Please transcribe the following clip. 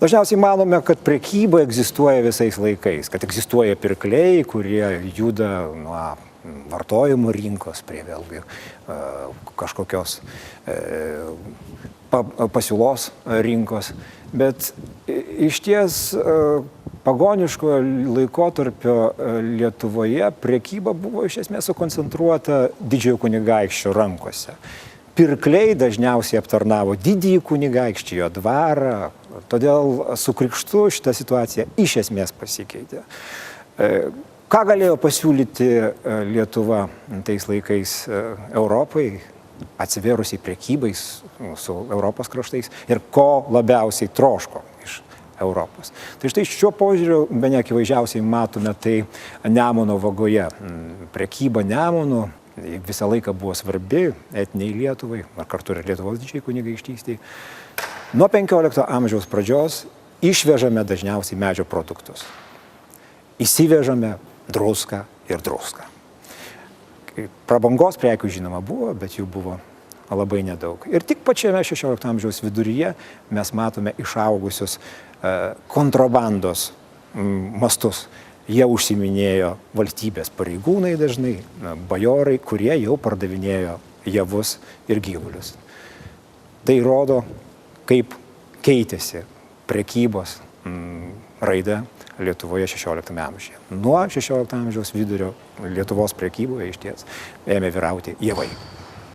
Dažniausiai manome, kad prekyba egzistuoja visais laikais, kad egzistuoja pirkliai, kurie juda nuo vartojimo rinkos prie vėlgi kažkokios pasiūlos rinkos. Bet iš ties pagoniškojo laikotarpio Lietuvoje prekyba buvo iš esmės sukoncentruota didžiojo kunigaikščio rankose. Pirkliai dažniausiai aptarnavo didįjį kunigaikštį, jo dvarą, todėl su krikštu šita situacija iš esmės pasikeitė. Ką galėjo pasiūlyti Lietuva tais laikais Europai, atsivėrusiai prekybai su Europos kraštais ir ko labiausiai troško iš Europos. Tai štai šiuo požiūriu bene akivaizdžiausiai matome tai Nemuno vagoje. Prekyba Nemunu visą laiką buvo svarbi etiniai Lietuvai, ar kartu ir Lietuvos didžiai kunigaikštystei. Nuo 15 amžiaus pradžios išvežame dažniausiai medžio produktus. Įsivežame druską ir druską. Prabangos prekių žinoma buvo, bet jų buvo labai nedaug. Ir tik pačiame 16 amžiaus viduryje mes matome išaugusius kontrabandos mastus. Jie užsiminėjo valstybės pareigūnai dažnai, bajorai, kurie jau pardavinėjo javus ir gyvulius. Tai rodo, kaip keitėsi prekybos raida Lietuvoje 16 amžiuje. Nuo 16 amžiaus vidurio Lietuvos prekyboje iš ties ėmė vyrauti javai.